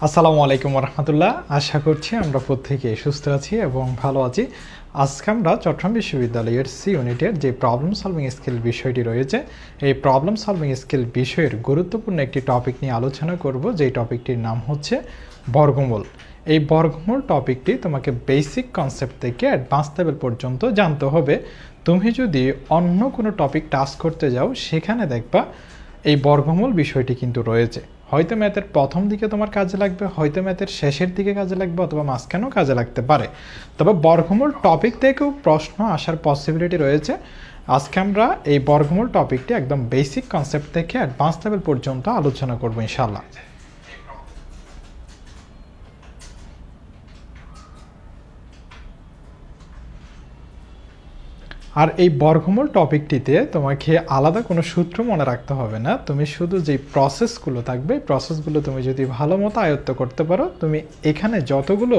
আসসালামু আলাইকুম রহমতুল্লাহ। আশা করছি আমরা প্রত্যেকেই সুস্থ আছি এবং ভালো আছি। আজকে আমরা চট্টগ্রাম বিশ্ববিদ্যালয়ের সি ইউনিটের যে প্রবলেম সলভিং স্কিল বিষয়টি রয়েছে, এই প্রবলেম সলভিং স্কিল বিষয়ের গুরুত্বপূর্ণ একটি টপিক নিয়ে আলোচনা করব, যেই টপিকটির নাম হচ্ছে বর্গমূল। এই বর্গমূল টপিকটি তোমাকে বেসিক কনসেপ্ট থেকে অ্যাডভান্স লেভেল পর্যন্ত জানতে হবে। তুমি যদি অন্য কোনো টপিক টাচ করতে যাও, সেখানে দেখবা এই বর্গমূল বিষয়টি কিন্তু রয়েছে। হয়তো ম্যাথের প্রথম দিকে তোমার কাজে লাগবে, হয়তো ম্যাথের শেষের দিকে কাজে লাগবে, অথবা মাঝখানেও কাজে লাগতে পারে। তবে বর্গমূল টপিক থেকেও প্রশ্ন আসার পসিবিলিটি রয়েছে। আজকে আমরা এই বর্গমূল টপিকটি একদম বেসিক কনসেপ্ট থেকে অ্যাডভান্স লেভেল পর্যন্ত আলোচনা করব ইনশাআল্লাহ। আর এই বর্গমূল টপিকটিতে তোমাকে আলাদা কোনো সূত্র মনে রাখতে হবে না। তুমি শুধু যে প্রসেসগুলো থাকবে, প্রসেসগুলো তুমি যদি ভালো মতো আয়ত্ত করতে পারো, তুমি এখানে যতগুলো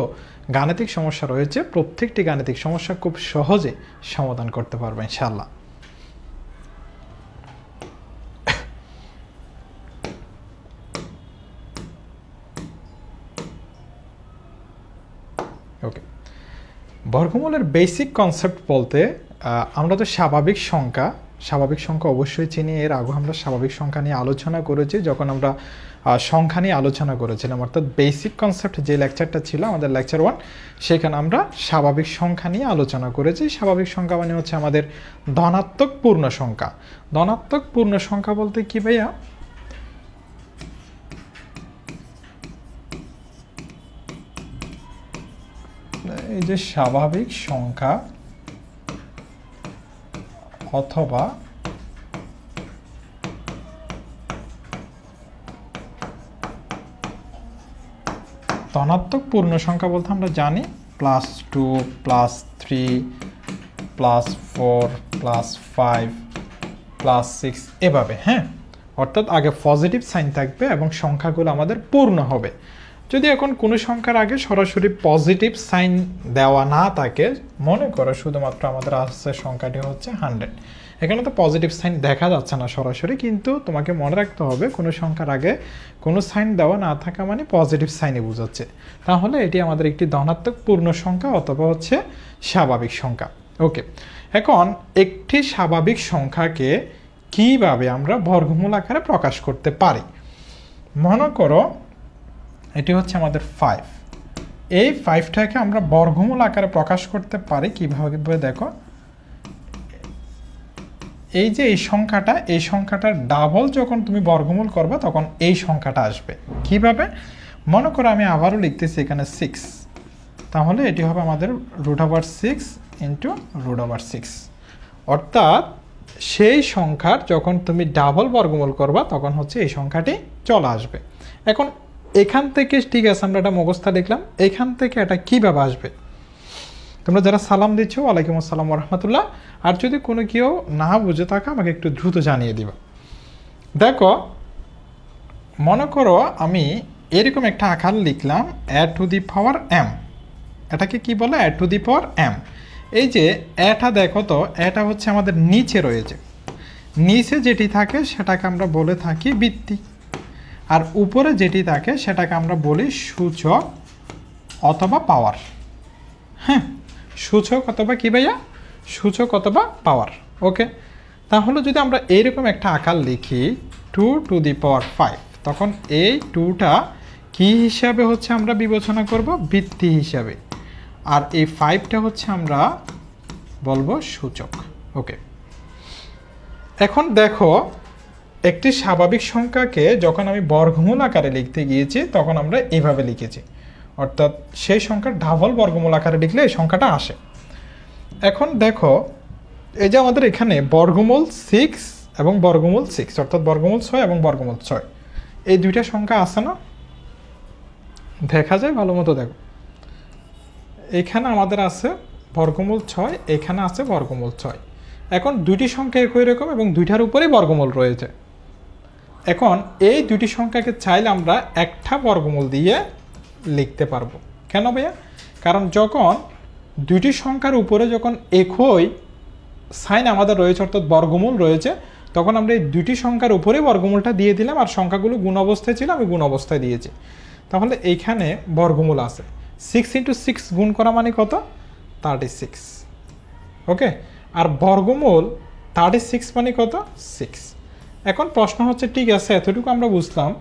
গাণিতিক সমস্যা রয়েছে প্রত্যেকটি গাণিতিক সমস্যা খুব সহজে সমাধান করতে পারবে ইনশাআল্লাহ। ওকে, বর্গমূলের বেসিক কনসেপ্ট বলতে আমরা তো স্বাভাবিক সংখ্যা অবশ্যই চিনি। এর আগে আমরা স্বাভাবিক সংখ্যা নিয়ে আলোচনা করেছি, যখন আমরা সংখ্যা নিয়ে আলোচনা করেছিলাম, অর্থাৎ বেসিক কনসেপ্ট যে লেকচারটা ছিল আমাদের লেকচার 1, সেখানে আমরা স্বাভাবিক সংখ্যা নিয়ে আলোচনা করেছি। স্বাভাবিক সংখ্যা মানে হচ্ছে আমাদের ধনাত্মক পূর্ণ সংখ্যা। ধনাত্মক পূর্ণ সংখ্যা বলতে কি ভাইয়া? এই যে স্বাভাবিক সংখ্যা অথবা ধনাত্মক পূর্ণ সংখ্যা বলতে আমরা জানি +2 +3 +4 +5 +6 এভাবে। হ্যাঁ, অর্থাৎ আগে পজিটিভ সাইন থাকবে এবং সংখ্যাগুলো আমাদের পূর্ণ হবে। যদি এখন কোনো সংখ্যার আগে সরাসরি পজিটিভ সাইন দেওয়া না থাকে, মনে করো শুধুমাত্র আমাদের আসছে সংখ্যাটি হচ্ছে 100, এখানে তো পজিটিভ সাইন দেখা যাচ্ছে না সরাসরি, কিন্তু তোমাকে মনে রাখতে হবে কোনো সংখ্যার আগে কোনো সাইন দেওয়া না থাকা মানে পজিটিভ সাইনে বোঝাচ্ছে। তাহলে এটি আমাদের একটি ধনাত্মক পূর্ণ সংখ্যা অথবা হচ্ছে স্বাভাবিক সংখ্যা। ওকে, এখন একটি স্বাভাবিক সংখ্যাকে কিভাবে আমরা বর্গমূল আকারে প্রকাশ করতে পারি? মনে করো এটি হচ্ছে আমাদের 5। এই 5টাকে আমরা বর্গমূল আকারে প্রকাশ করতে পারি কিভাবে? দেখো, এই যে এই সংখ্যাটার ডাবল যখন তুমি বর্গমূল করবে তখন এই সংখ্যাটা আসবে। কিভাবে? মনে করো আমি আবারও লিখতেছি এখানে 6, তাহলে এটি হবে আমাদের √6 × √6, অর্থাৎ সেই সংখ্যার যখন তুমি ডাবল বর্গমূল করবা তখন হচ্ছে এই সংখ্যাটি চলে আসবে। এখন এখান থেকে ঠিক আছে, আমরা এটা মুখস্থ লিখলাম, এখান থেকে এটা কিভাবে আসবে? তোমরা যারা সালাম দিচ্ছ, ওয়ালাইকুম আসসালাম রহমতুল্লাহ। আর যদি কোনো কেউ না বুঝে থাকে আমাকে একটু দ্রুত জানিয়ে দিবা। দেখো, মনে করো আমি এরকম একটা আকার লিখলাম a⁴m। এটাকে কি বলে? a⁴m। এই যে এটা দেখো তো, এটা হচ্ছে আমাদের নিচে রয়েছে। নিচে যেটি থাকে সেটাকে আমরা বলে থাকি বৃত্তি, আর উপরে যেটি থাকে সেটাকে আমরা বলি সূচক অথবা পাওয়ার। হ্যাঁ, সূচক অথবা কি ভাইয়া? সূচক অথবা পাওয়ার। ওকে, তাহলে যদি আমরা এইরকম একটা আকার লিখি 2⁵, তখন এই 2টা কি হিসাবে হচ্ছে আমরা বিবেচনা করব? বৃত্তি হিসাবে। আর এই 5টা হচ্ছে আমরা বলবো সূচক। ওকে, এখন দেখো, একটি স্বাভাবিক সংখ্যাকে যখন আমি বর্গমূল আকারে লিখতে গিয়েছি তখন আমরা এইভাবে লিখেছি, অর্থাৎ সেই সংখ্যার ডাবল বর্গমূল আকারে লিখলে এই সংখ্যাটা আসে। এখন দেখো, এই যে আমাদের এখানে বর্গমূল 6 এবং বর্গমূল 6, অর্থাৎ বর্গমূল 6 এবং বর্গমূল 6, এই দুইটা সংখ্যা আছে না? দেখা যায় ভালো মতো। দেখো, এখানে আমাদের আছে বর্গমূল 6, এখানে আছে বর্গমূল 6। এখন দুইটি সংখ্যা একই রকম এবং দুইটার উপরেই বর্গমূল রয়েছে। এখন এই দুইটি সংখ্যাকে চাইলে আমরা একটা বর্গমূল দিয়ে লিখতে পারবো। কেন ভাইয়া? কারণ যখন দুইটি সংখ্যার উপরে যখন একই সাইন আমাদের রয়েছে, অর্থাৎ বর্গমূল রয়েছে, তখন আমরা এই দুইটি সংখ্যার উপরেই বর্গমূলটা দিয়ে দিলাম, আর সংখ্যাগুলো গুণ অবস্থায় ছিল আমি গুণ অবস্থায় দিয়েছি। তাহলে এইখানে বর্গমূল আছে, 6 ইন্টু 6 গুণ করা মানে কত? 36। ওকে, আর বর্গমূল 36 মানে কত? 6। এখন প্রশ্ন হচ্ছে ঠিক আছে এতটুকু আমরা বুঝলাম,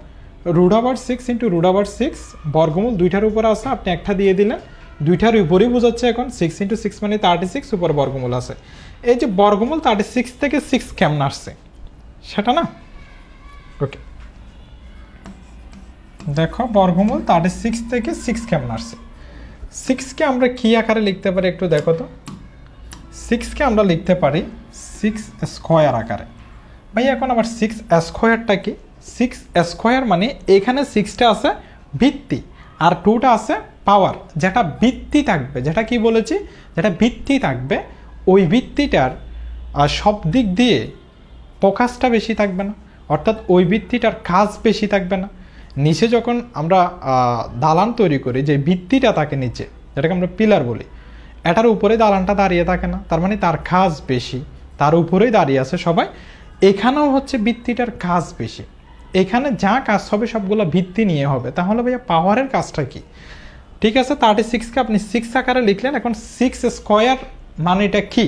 √6 ইন্টু √6 বর্গমূল দুইটার উপরে আছে, আপনি একটা দিয়ে দিলেন, দুইটার উপরেই বোঝাচ্ছে এখন 6 ইন্টু 6 মানে 36, উপর বর্গমূল আছে। এই যে বর্গমূল 36 থেকে 6 কেমন আসছে সেটা না? ওকে, দেখো বর্গমূল 36 থেকে 6 কেমন আসছে। 6কে আমরা কি আকারে লিখতে পারি একটু দেখো তো। 6কে আমরা লিখতে পারি 6 স্কোয়ার আকারে। ভাই এখন আবার 6 স্কোয়ারটা কি? 6 স্কোয়ার মানে এখানে 6টা আছে ভিত্তি আর 2টা আছে পাওয়ার, যেটা ভিত্তি থাকবে, যেটা কি বলেছি, যেটা ভিত্তি থাকবে ওই ভিত্তিটার সব দিক দিয়ে প্রকাশটা বেশি থাকবে না, অর্থাৎ ওই ভিত্তিটার কাজ বেশি থাকবে না। নিচে যখন আমরা দালান তৈরি করি, যে ভিত্তিটা থাকে নিচে, যেটাকে আমরা পিলার বলি, এটার উপরে দালানটা দাঁড়িয়ে থাকে না, তার মানে তার কাজ বেশি, তার উপরেই দাঁড়িয়ে আছে সবাই। এখানেও হচ্ছে ভিত্তিটার কাজ বেশি, এখানে যা কাজ হবে সবগুলো ভিত্তি নিয়ে হবে। তাহলে ভাইয়া পাওয়ারের কাজটা কি? ঠিক আছে, 36কে আপনি 6 আকারে লিখলেন। এখন 6 স্কোয়ার মানে এটা কি?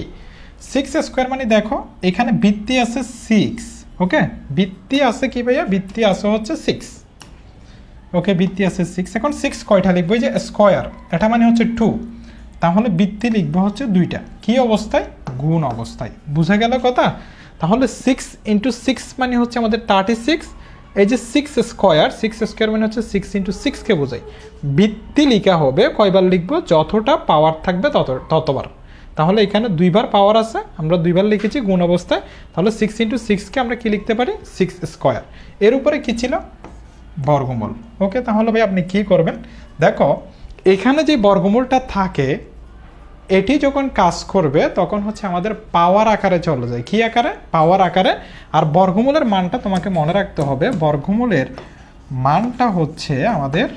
6 স্কোয়ার মানে দেখো এখানে ভিত্তি আছে 6। ওকে, ভিত্তি আছে কি ভাইয়া? ভিত্তি আছে হচ্ছে 6। ওকে, ভিত্তি আছে 6। এখন 6 কয়টা লিখবো? যে স্কোয়ার, এটা মানে হচ্ছে 2, তাহলে ভিত্তি লিখবো হচ্ছে 2টা। কি অবস্থায়? গুণ অবস্থায়। বুঝা গেল কথা? তাহলে 6 ইন্টু 6 মানে হচ্ছে আমাদের 36। এই যে 6 স্কোয়ার, 6 স্কোয়ার মানে হচ্ছে 6 ইন্টু 6কে বোঝাই। ভিত্তি লিখা হবে কয়বার লিখবো? যতটা পাওয়ার থাকবে ততবার। তাহলে এখানে 2বার পাওয়ার আছে, আমরা 2বার লিখেছি গুণ অবস্থায়। তাহলে 6 ইন্টু 6কে আমরা কি লিখতে পারি? 6 স্কোয়ার। এর উপরে কি ছিল? বর্গমূল। ওকে, তাহলে ভাই আপনি কি করবেন? দেখো এখানে যে বর্গমূলটা থাকে এটি যখন কাজ করবে তখন হচ্ছে আমাদের পাওয়ার আকারে চলে যায়। কি আকারে? পাওয়ার আকারে। আর বর্গমূলের মানটা তোমাকে মনে রাখতে হবে, বর্গমূলের মানটা হচ্ছে আমাদের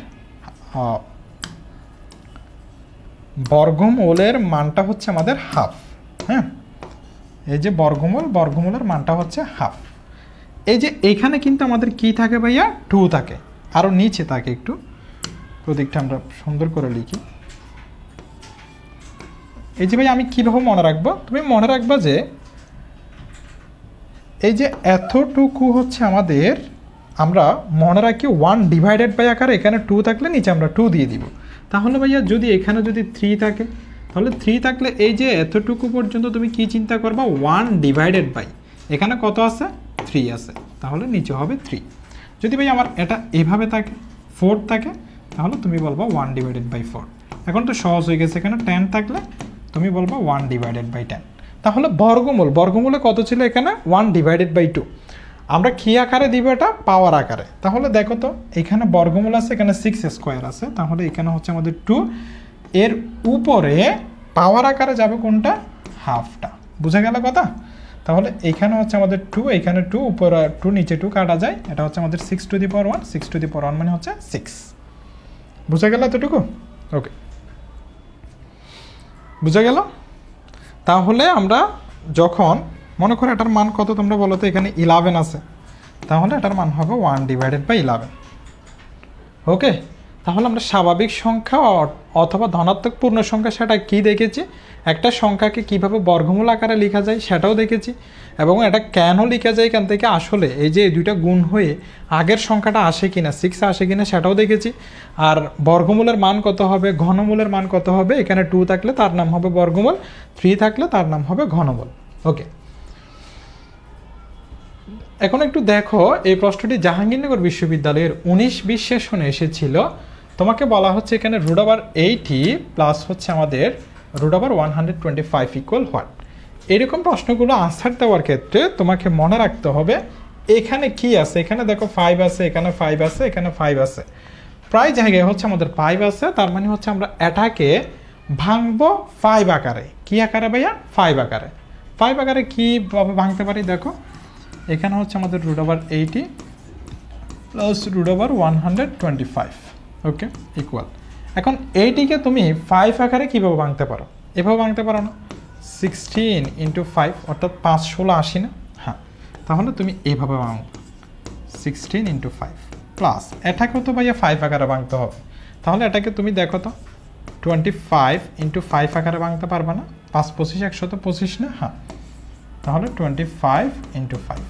হাফ। হ্যাঁ, এই যে বর্গমূলের মানটা হচ্ছে হাফ। এই যে এখানে কিন্তু আমাদের কি থাকে ভাইয়া? 2 থাকে, আরও নিচে থাকে। একটু প্রতীকটা আমরা সুন্দর করে লিখি। এই যে ভাই আমি কীভাবে মনে রাখবো? তুমি মনে রাখবা যে এই যে এতটুকু হচ্ছে আমাদের, আমরা মনে রাখি 1 ডিভাইডেড বাই আকারে, এখানে 2 থাকলে নিচে আমরা 2 দিয়ে দিব। তাহলে ভাইয়া যদি এখানে যদি 3 থাকে, তাহলে 3 থাকলে এই যে এতটুকু পর্যন্ত তুমি কি চিন্তা করবা? 1 ডিভাইডেড বাই, এখানে কত আছে? 3 আছে, তাহলে নিচে হবে 3। যদি ভাই আমার এটা এভাবে থাকে 4 থাকে, তাহলে তুমি বলবা 1 ডিভাইডেড বাই 4। এখন তো সহজ হয়ে গেছে, এখানে 10 থাকলে তুমি বলবা 1 ডিভাইডেড বাই 10। তাহলে বর্গমূলে কত ছিল? এখানে 1 ডিভাইডেড বাই 2। আমরা কি আকারে দিব? এটা পাওয়ার আকারে। তাহলে দেখো তো এখানে বর্গমূল আছে, এখানে 6 স্কোয়ার আছে, তাহলে এখানে হচ্ছে আমাদের 2, এর উপরে পাওয়ার আকারে যাবে কোনটা? হাফটা। বুঝা গেল কথা? তাহলে এখানে হচ্ছে আমাদের 2, এখানে 2, উপরে 2, নিচে 2 কাটা যায়, এটা হচ্ছে আমাদের 6 to the power 1। 6 to the পাওয়ার 1 মানে হচ্ছে 6। বুঝা গেল এতটুকু? ওকে, বুঝা গেল? তাহলে আমরা যখন মনে করো এটার মান কত তোমরা বলো তো? এখানে 11 আছে, তাহলে এটার মান হবে 1 ডিভাইডেড বাই 11। ওকে, তাহলে আমরা স্বাভাবিক সংখ্যা অথবা ধনাত্মক পূর্ণ সংখ্যা সেটা কি দেখেছি, একটা সংখ্যাকে কিভাবে বর্গমূল আকারে লেখা যায় সেটাও দেখেছি, এবং এটা কেন লেখা যায় এখান থেকে, আসলে এই যে দুইটা গুণ হয়ে আগের সংখ্যাটা আসে কিনা, 6 আসে কিনা সেটাও দেখেছি। আর বর্গমূলের মান কত হবে, ঘনমূলের মান কত হবে, এখানে 2 থাকলে তার নাম হবে বর্গমূল, 3 থাকলে তার নাম হবে ঘনমূল। ওকে, এখন একটু দেখো এই প্রশ্নটি জাহাঙ্গীরনগর বিশ্ববিদ্যালয়ের 19-20 সেশনে এসেছিল। তোমাকে বলা হচ্ছে এখানে √80 প্লাস হচ্ছে আমাদের √125 ইকুয়াল হোয়াট। এরকম প্রশ্নগুলো আনসার দেওয়ার ক্ষেত্রে তোমাকে মনে রাখতে হবে এখানে কি আছে। এখানে দেখো 5 আছে, এখানে 5 আছে, এখানে 5 আছে, প্রায় জায়গায় হচ্ছে আমাদের 5 আছে। তার মানে হচ্ছে আমরা এটাকে ভাঙবো 5 আকারে। কি আকারে ভাইয়া? 5 আকারে। 5 আকারে কীভাবে ভাঙতে পারি দেখো, এখানে হচ্ছে আমাদের √80 প্লাস √125। ওকে, ইকুয়াল। এখন এইটিকে তুমি 5 আকারে কীভাবে ভাঙতে পারো? এভাবে ভাঙতে পারো না? 16 ইন্টু 5 অর্থাৎ 5 16 80 না? হ্যাঁ, তাহলে তুমি এইভাবে ভাঙো 16 ইন্টু 5। প্লাস এটাকেও তো ভাইয়া 5 আকারে ভাঙতে হবে, তাহলে এটাকে তুমি দেখো তো 25 ইন্টু 5 আকারে ভাঙতে পারবে না? 5 25 125 না? হ্যাঁ, তাহলে 25 ইন্টু 5।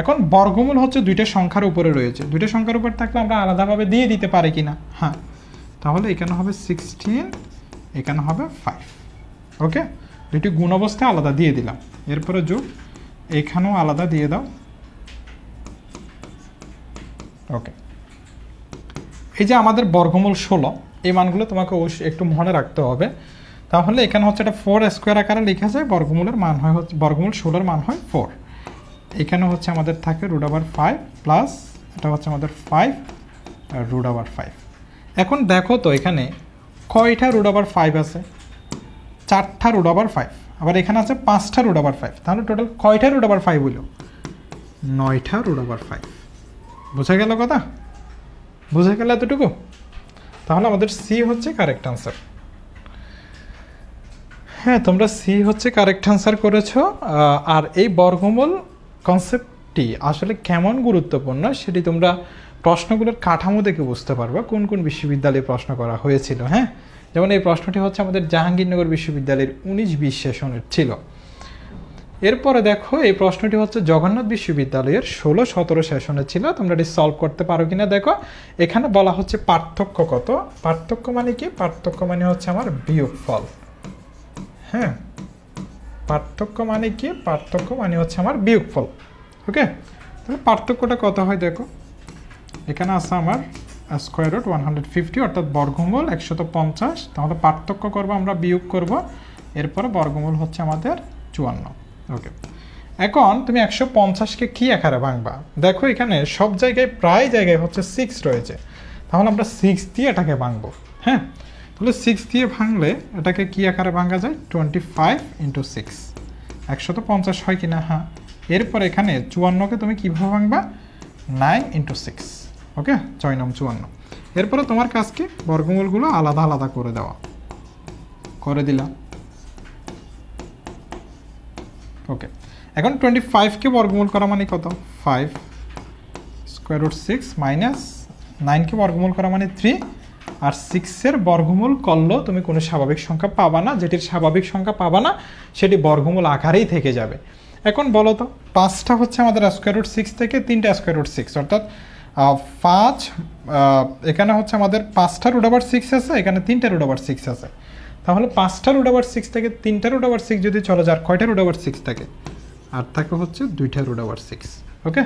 এখন বর্গমূল হচ্ছে দুইটা সংখ্যার উপরে রয়েছে, দুইটা সংখ্যার উপর থাকলে আমরা আলাদাভাবে দিয়ে দিতে পারি কিনা? হ্যাঁ, তাহলে এখানে হবে 16, এখানে হবে 5। ওকে, দুইটি গুণ অবস্থায় আলাদা দিয়ে দিলাম, এরপরে যোগ, এখানেও আলাদা দিয়ে দাও। ওকে, এই যে আমাদের বর্গমূল 16, এই মানগুলো তোমাকে অবশ্যই একটু মনে রাখতে হবে। তাহলে এখানে হচ্ছে এটা 4 স্কোয়ার আকারে লেখা যায়, বর্গমূলের মান হয় হচ্ছে বর্গমূল 16 মান হয় 4। এখানে হচ্ছে আমাদের থাকে √5 প্লাস এটা হচ্ছে আমাদের 5 √5। এখন দেখো তো এখানে কয়টা √5 আছে? 4টা √5, আবার এখানে আছে 5টা √5, তাহলে টোটাল কয়টা √5 হইল? 9টা √5। বোঝা গেল কথা? বুঝে গেল এতটুকু? তাহলে আমাদের সি হচ্ছে কারেক্ট আনসার। হ্যাঁ, তোমরা সি হচ্ছে কারেক্ট আনসার করেছো। আর এই বর্গমূল কনসেপ্টটি আসলে কেমন গুরুত্বপূর্ণ সেটি তোমরা প্রশ্নগুলোর কাঠামো দেখে বুঝতে পারবা কোন কোন বিশ্ববিদ্যালয়ে প্রশ্ন করা হয়েছিল। হ্যাঁ, যেমন এই প্রশ্নটি হচ্ছে আমাদের জাহাঙ্গীরনগর বিশ্ববিদ্যালয়ের 19-20 সেশনের ছিল। এরপরে দেখো এই প্রশ্নটি হচ্ছে জগন্নাথ বিশ্ববিদ্যালয়ের 16-17 সেশনে ছিল। তোমরা এটি সলভ করতে পারো কিনা দেখো। এখানে বলা হচ্ছে পার্থক্য কত? পার্থক্য মানে কি? পার্থক্য মানে হচ্ছে আমার বিয়োগফল। হ্যাঁ, পার্থক্য মানে কি? পার্থক্য মানে হচ্ছে আমার বিয়োগফল। ওকে, তাহলে পার্থক্যটা কত হয় দেখো। এখানে আছে আমার স্কোয়ার রুট 150 অর্থাৎ বর্গমূল 150। তাহলে পার্থক্য করবো আমরা, বিয়োগ করব, এরপরে বর্গমূল হচ্ছে আমাদের 54। ওকে, এখন তুমি 150কে কি আকারে ভাঙবা? দেখো এখানে সব জায়গায় প্রায় জায়গায় হচ্ছে 6 রয়েছে, তাহলে আমরা 6 দিয়ে এটাকে ভাঙবো। হ্যাঁ, তাহলে 6 দিয়ে ভাঙলে এটাকে কি আকারে ভাঙা যায়? 25 ইন্টু 6, 150 হয় কিনা? হ্যাঁ, এরপর এখানে 54কে তুমি কীভাবে ভাঙবা? 9 ইন্টু 6। ওকে, 6 9 54। এরপরে তোমার কাজ কি? বর্গমূলগুলো আলাদা আলাদা করে দেওয়া, করে দিলাম। ওকে, এখন 25কে বর্গমূল করা মানে কত? 5 স্কোয়ার রুট 6 মাইনাস 9কে বর্গমূল করা মানে 3, আর 6-এর বর্গমূল করলেও তুমি কোনো স্বাভাবিক সংখ্যা পাবা না, যেটির স্বাভাবিক সংখ্যা পাবা না সেটি বর্গমূল আকারেই থেকে যাবে। এখন বলো তো, 5টা হচ্ছে আমাদের স্কোয়ার রুট 6 থেকে 3টা স্কোয়ার রুট 6, অর্থাৎ 5, এখানে হচ্ছে আমাদের 5টা √6 আছে, এখানে 3টা √6 আছে। তাহলে 5টা √6 থেকে 3টা √6 যদি চলে যায়, কয়টা √6 থাকে? আর থাকে হচ্ছে 2টা √6। ওকে,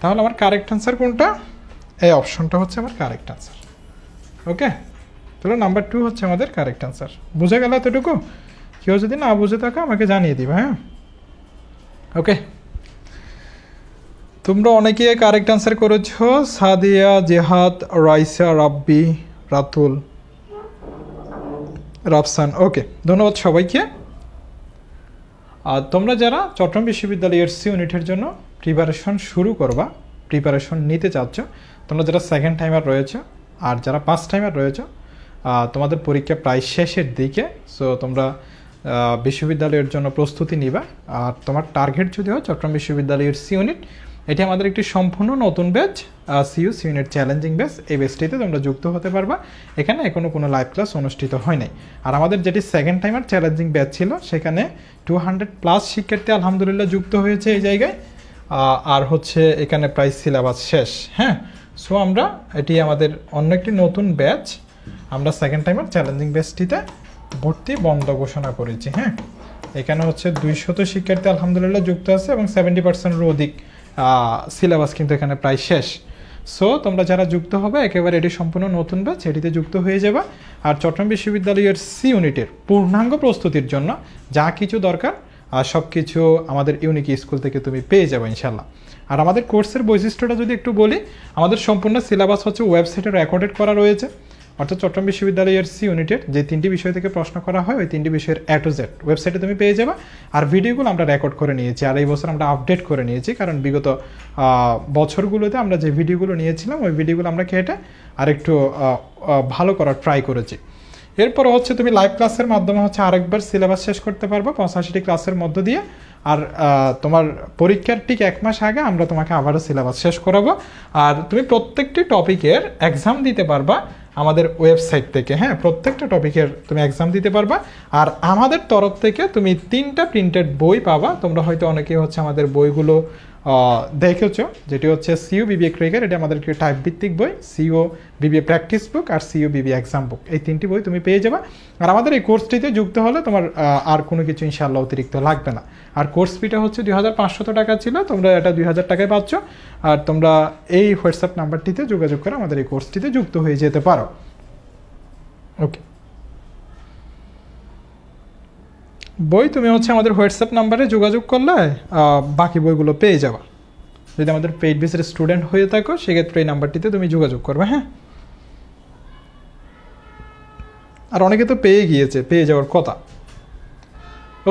তাহলে আমার কারেক্ট আনসার কোনটা? এই অপশনটা হচ্ছে আমার কারেক্ট আনসার। ওকে, তাহলে নাম্বার 2 হচ্ছে আমাদের কারেক্ট আনসার। বুঝে গেল এতটুকু? কেউ যদি না বুঝে থাকো আমাকে জানিয়ে দিবে। হ্যাঁ, ওকে, তোমরা অনেকে কারেক্ট আনসার করেছো। সাদিয়া, জেহাদ, রাইসা, রাব্বি, রাতুল, রাফসান। ওকে, ধন্যবাদ সবাইকে। আর তোমরা যারা চট্টগ্রাম বিশ্ববিদ্যালয়ের সি ইউনিটের জন্য প্রিপারেশন শুরু করবা, প্রিপারেশন নিতে চাচ্ছ, তোমরা যারা সেকেন্ড টাইমার রয়েছে আর যারা ফার্স্ট টাইমার রয়েছে, তোমাদের পরীক্ষা প্রায় শেষের দিকে। সো তোমরা বিশ্ববিদ্যালয়ের জন্য প্রস্তুতি নিবা। আর তোমার টার্গেট যদি হয় চট্টগ্রাম বিশ্ববিদ্যালয়ের সি ইউনিট, এটি আমাদের একটি সম্পূর্ণ নতুন batch, C unit challenging batch. এই ব্যাচটিতে তোমরা যুক্ত হতে পারবা। এখানে এখনও কোনো লাইভ ক্লাস অনুষ্ঠিত হয় নাই। আর আমাদের যেটি সেকেন্ড টাইমার চ্যালেঞ্জিং ব্যাচ ছিল, সেখানে 200+ শিক্ষার্থী আলহামদুলিল্লাহ যুক্ত হয়েছে এই জায়গায়। আর হচ্ছে এখানে প্রায় সিলেবাস শেষ। হ্যাঁ, সো আমরা এটি আমাদের অন্য একটি নতুন ব্যাচ, আমরা সেকেন্ড টাইমার চ্যালেঞ্জিং ব্যাচটিতে ভর্তি বন্ধ ঘোষণা করেছি। হ্যাঁ, এখানে হচ্ছে 200 শিক্ষার্থী আলহামদুলিল্লাহ যুক্ত আছে এবং 70%-এরও অধিক সিলেবাস কিন্তু এখানে প্রায় শেষ। সো তোমরা যারা যুক্ত হবে, একেবারে এটি সম্পূর্ণ নতুন ব্যাচ, এটিতে যুক্ত হয়ে যাবে। আর চট্টগ্রাম বিশ্ববিদ্যালয়ের সি ইউনিটের পূর্ণাঙ্গ প্রস্তুতির জন্য যা কিছু দরকার সব কিছু আমাদের ইউনিক স্কুল থেকে তুমি পেয়ে যাবে ইনশাল্লাহ। আর আমাদের কোর্সের বৈশিষ্ট্যটা যদি একটু বলি, আমাদের সম্পূর্ণ সিলেবাস হচ্ছে ওয়েবসাইটে রেকর্ডেড করা রয়েছে। অর্থাৎ চট্টগ্রাম বিশ্ববিদ্যালয়ের সি ইউনিটের যে 3টি বিষয় থেকে প্রশ্ন করা হয়, ওই 3টি বিষয়ের A to Z ওয়েবসাইটে তুমি পেয়ে যাবে। আর ভিডিওগুলো আমরা রেকর্ড করে নিয়েছি, আর এই বছর আমরা আপডেট করে নিয়েছি, কারণ বিগত বছরগুলোতে আমরা যে ভিডিওগুলো নিয়েছিলাম ওই ভিডিওগুলো আমরা কেটে আর একটু ভালো করার ট্রাই করেছি। এরপর হচ্ছে তুমি লাইভ ক্লাসের মাধ্যমে হচ্ছে আরেকবার সিলেবাস শেষ করতে পারবে 85টি ক্লাসের মধ্য দিয়ে। আর তোমার পরীক্ষার ঠিক 1 মাস আগে আমরা তোমাকে আবারও সিলেবাস শেষ করাবো। আর তুমি প্রত্যেকটি টপিকের এক্সাম দিতে পারবা আমাদের ওয়েবসাইট থেকে, হ্যাঁ, প্রত্যেকটা টপিকের তুমি এক্সাম দিতে পারবা। আর আমাদের তরফ থেকে তুমি 3টা প্রিন্টেড বই পাবা। তোমরা হয়তো অনেকেই হচ্ছে আমাদের বইগুলো দেখেছো, যেটি হচ্ছে সিইও বিবিএ ক্রিকেট, এটা আমাদের টাইপ ভিত্তিক বই, সিইও বিবিএ প্র্যাকটিস বুক আর সিইও বিবিএ এক্সাম বুক, এই 3টি বই তুমি পেয়ে যাবা। আর আমাদের এই কোর্সটিতে যুক্ত হলে তোমার আর কোনো কিছু ইনশাআল্লাহ অতিরিক্ত লাগবে না। আর কোর্স ফিটা হচ্ছে 2500 টাকা ছিল, তোমরা এটা 2000 টাকায় পাচ্ছ। আর তোমরা এই হোয়াটসঅ্যাপ নাম্বারটিতে যোগাযোগ করে আমাদের এই কোর্সটিতে যুক্ত হয়ে যেতে পারো। ওকে, বই তুমি হচ্ছে আমাদের হোয়াটসঅ্যাপ নাম্বারে যোগাযোগ করলে বাকি বইগুলো পেয়ে যাবা। যদি আমাদের পেইড বেসের স্টুডেন্ট হয়ে থাকো সেক্ষেত্রে এই নাম্বারটিতে তুমি যোগাযোগ করবে, হ্যাঁ। আর অনেকে তো পেয়ে গিয়েছে, পেয়ে যাওয়ার কথা।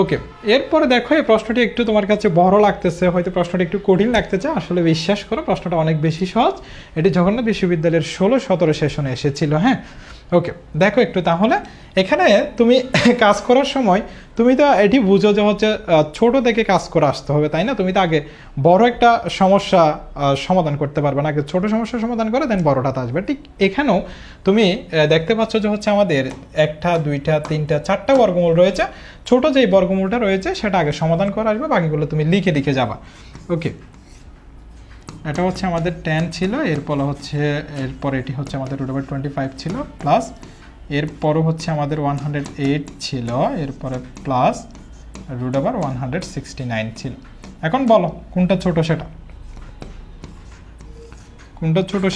ওকে, এরপরে দেখো এই প্রশ্নটি একটু তোমার কাছে বড় লাগতেছে, হয়তো প্রশ্নটা একটু কঠিন লাগতেছে। আসলে বিশ্বাস করো প্রশ্নটা অনেক বেশি সহজ। এটি জগন্নাথ বিশ্ববিদ্যালয়ের 16-17 সেশনে এসেছিল, হ্যাঁ। ওকে, দেখো একটু তাহলে এখানে তুমি কাজ করার সময় তুমি তো এটি বুঝো যে হচ্ছে ছোট থেকে কাজ করে আসতে হবে, তাই না? তুমি তো আগে বড় একটা সমস্যা সমাধান করতে পারবে না, আগে ছোট সমস্যার সমাধান করে দেন বড়টাতে আসবে। ঠিক এখানেও তুমি দেখতে পাচ্ছ যে হচ্ছে আমাদের 1টা 2টা 3টা 4টা বর্গমূল রয়েছে। ছোট যেই বর্গমূলটা রয়েছে সেটা আগে সমাধান করে আসবে, বাকিগুলো তুমি লিখে লিখে যাবা। ওকে, এটা হচ্ছে আমাদের 10 ছিল, এরপর এটি হচ্ছে আমাদের √25 ছিল, প্লাস এরপরও হচ্ছে আমাদের 108 ছিল, এরপরে প্লাস √169 ছিল। এখন বলো কোনটা ছোট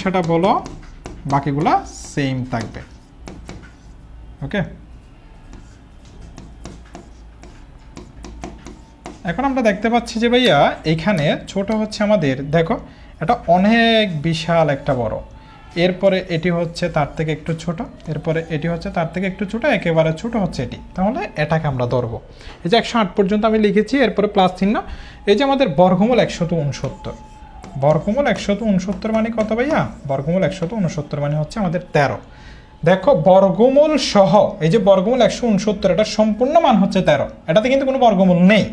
সেটা বলো, বাকিগুলা সেম থাকবে। ওকে, এখন আমরা দেখতে পাচ্ছি যে ভাইয়া এখানে ছোট হচ্ছে আমাদের, দেখো এটা অনেক বিশাল একটা বড়, এরপরে এটি হচ্ছে তার থেকে একটু ছোট, এরপরে এটি হচ্ছে তার থেকে একটু ছোট, একেবারে ছোট হচ্ছে এটি। তাহলে এটাকে আমরা ধরবো। এই যে 108 পর্যন্ত আমি লিখেছি, এরপরে প্লাস চিহ্ন। এই যে আমাদের বর্গমূল 169, বর্গমূল 169 মানে কত ভাইয়া? বর্গমূল 169 মানে হচ্ছে আমাদের 13। দেখো বর্গমূল সহ এই যে বর্গমূল 169, এটা সম্পূর্ণ মান হচ্ছে 13, এটাতে কিন্তু কোনো বর্গমূল নেই।